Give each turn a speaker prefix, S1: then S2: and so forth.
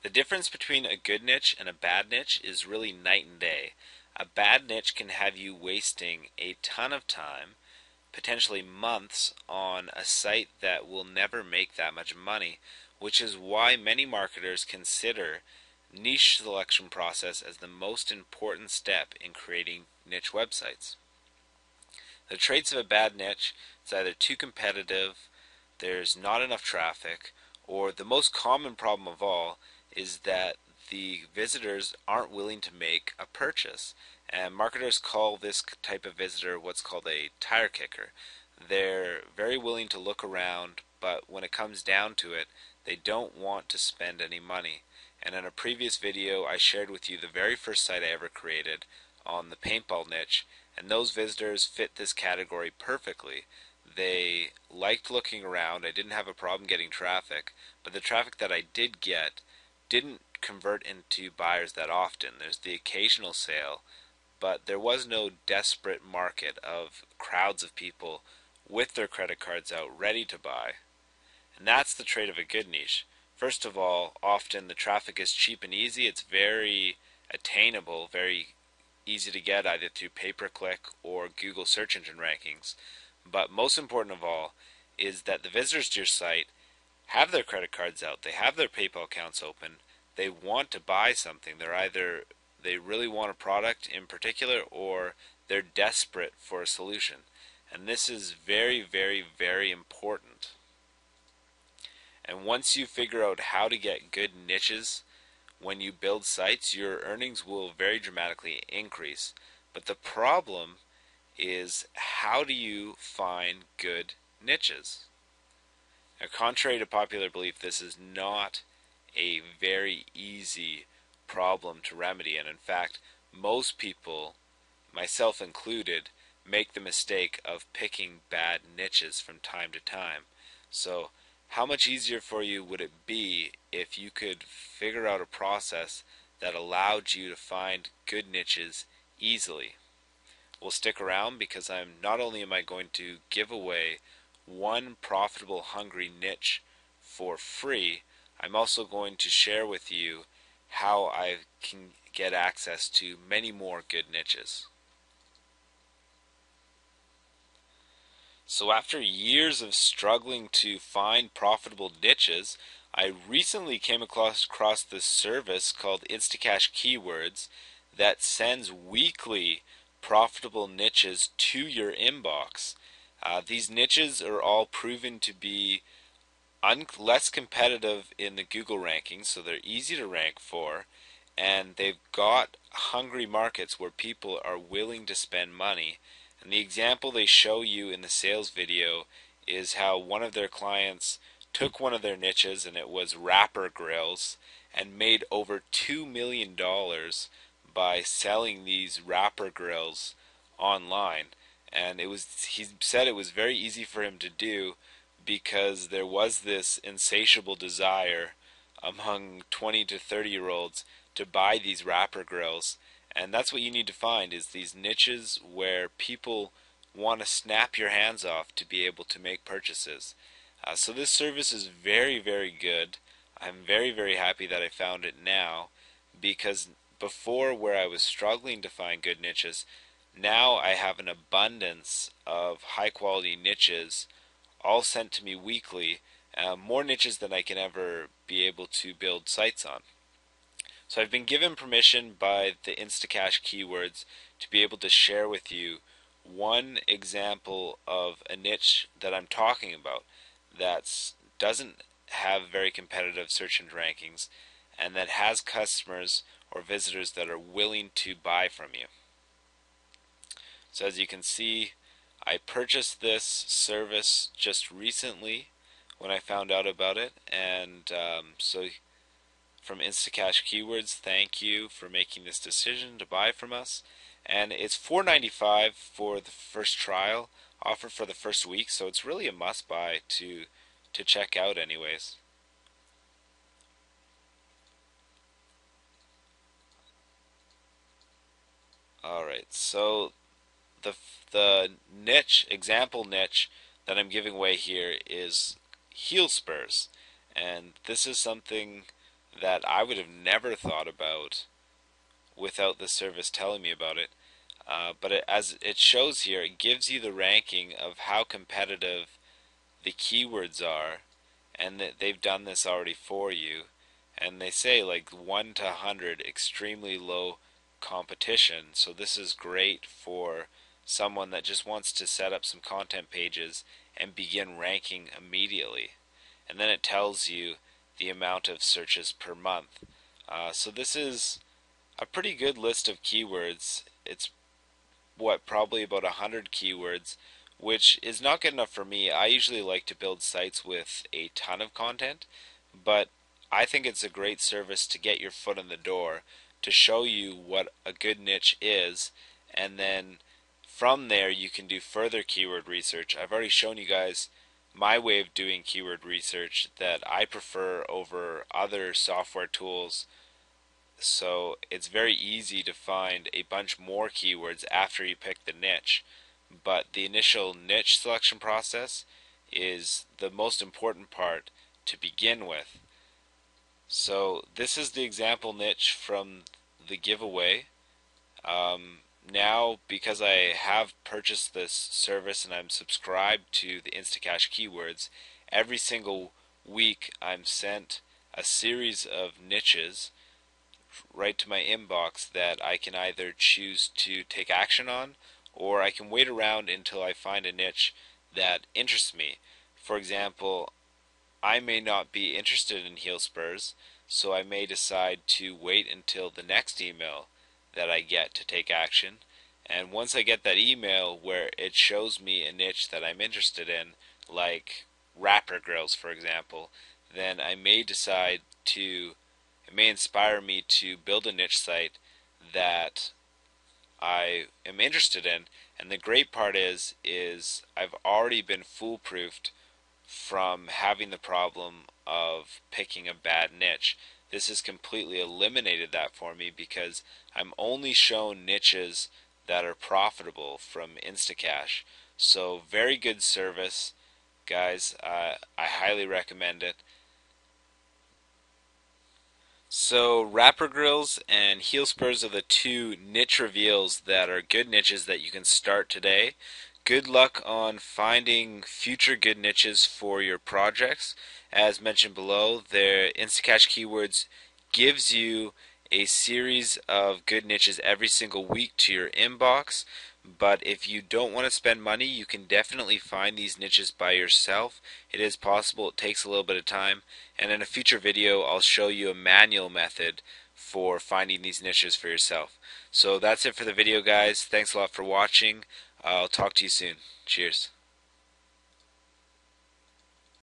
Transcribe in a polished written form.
S1: The difference between a good niche and a bad niche is really night and day. A bad niche can have you wasting a ton of time, potentially months, on a site that will never make that much money, which is why many marketers consider niche selection process as the most important step in creating niche websites. The traits of a bad niche: it's either too competitive, there's not enough traffic, or the most common problem of all is that the visitors aren't willing to make a purchase. And marketers call this type of visitor what's called a tire kicker. They're very willing to look around, but when it comes down to it, they don't want to spend any money. And in a previous video, I shared with you the very first site I ever created on the paintball niche, and those visitors fit this category perfectly. They liked looking around. I didn't have a problem getting traffic, but the traffic that I did get didn't convert into buyers that often. There's the occasional sale, but there was no desperate market of crowds of people with their credit cards out ready to buy. And that's the trait of a good niche. First of all, often the traffic is cheap and easy. It's very attainable, very easy to get either through pay-per-click or Google search engine rankings. But most important of all is that the visitors to your site have their credit cards out, they have their PayPal accounts open, they want to buy something. They really want a product in particular, or they're desperate for a solution. And this is very, very, very important. And once you figure out how to get good niches when you build sites, your earnings will very dramatically increase. But the problem is, how do you find good niches? Now, contrary to popular belief, this is not a very easy problem to remedy, and in fact, most people, myself included, make the mistake of picking bad niches from time to time. So, how much easier for you would it be if you could figure out a process that allowed you to find good niches easily? Well, stick around, because not only am I going to give away one profitable hungry niche for free, I'm also going to share with you how I can get access to many more good niches. So after years of struggling to find profitable niches, I recently came across this service called InstaCash Keywords that sends weekly profitable niches to your inbox. These niches are all proven to be less competitive in the Google rankings, so they're easy to rank for, and they've got hungry markets where people are willing to spend money. And the example they show you in the sales video is how one of their clients took one of their niches, and it was wrapper grills, and made over $2 million by selling these wrapper grills online. And he said it was very easy for him to do because there was this insatiable desire among 20 to 30-year-olds to buy these wrapper grills. And that's what you need to find, is these niches where people want to snap your hands off to be able to make purchases. So this service is very, very good. I'm very, very happy that I found it now, because before, where I was struggling to find good niches, now I have an abundance of high quality niches all sent to me weekly, more niches than I can ever be able to build sites on. So I've been given permission by the InstaCash Keywords to be able to share with you one example of a niche that I'm talking about that doesn't have very competitive search engine rankings, and that has customers or visitors that are willing to buy from you. So as you can see, I purchased this service just recently when I found out about it, and so from InstaCash Keywords, thank you for making this decision to buy from us. And it's $4.95 for the first trial offer for the first week, so it's really a must-buy to check out anyways. Alright, so the example niche that I'm giving away here is heel spurs, and this is something that I would have never thought about without the service telling me about it. As it shows here, it gives you the ranking of how competitive the keywords are, and that they've done this already for you. And they say like 1 to 100, extremely low competition. So this is great for someone that just wants to set up some content pages and begin ranking immediately. And then it tells you the amount of searches per month. So this is a pretty good list of keywords. It's probably about 100 keywords, which is not good enough for me. I usually like to build sites with a ton of content, but I think it's a great service to get your foot in the door, to show you what a good niche is, and then from there you can do further keyword research. I've already shown you guys my way of doing keyword research that I prefer over other software tools. So it's very easy to find a bunch more keywords after you pick the niche. But the initial niche selection process is the most important part to begin with. So this is the example niche from the giveaway. Now, because I have purchased this service and I'm subscribed to the InstaCash Keywords, every single week I'm sent a series of niches right to my inbox that I can either choose to take action on, or I can wait around until I find a niche that interests me. For example, I may not be interested in heel spurs, so I may decide to wait until the next email that I get to take action. And once I get that email where it shows me a niche that I'm interested in, like wrapper grills for example, then I may decide to, it may inspire me to build a niche site that I am interested in. And the great part is I've already been foolproofed from having the problem of picking a bad niche. This has completely eliminated that for me because I'm only shown niches that are profitable from InstaCash. So very good service, guys. I highly recommend it. So wrapper grills and heel spurs are the two niche reveals that are good niches that you can start today. Good luck on finding future good niches for your projects. As mentioned below, the InstaCash Keywords gives you a series of good niches every single week to your inbox. But if you don't want to spend money, you can definitely find these niches by yourself. It is possible. It takes a little bit of time. And in a future video, I'll show you a manual method for finding these niches for yourself. So that's it for the video, guys. Thanks a lot for watching. I'll talk to you soon. Cheers.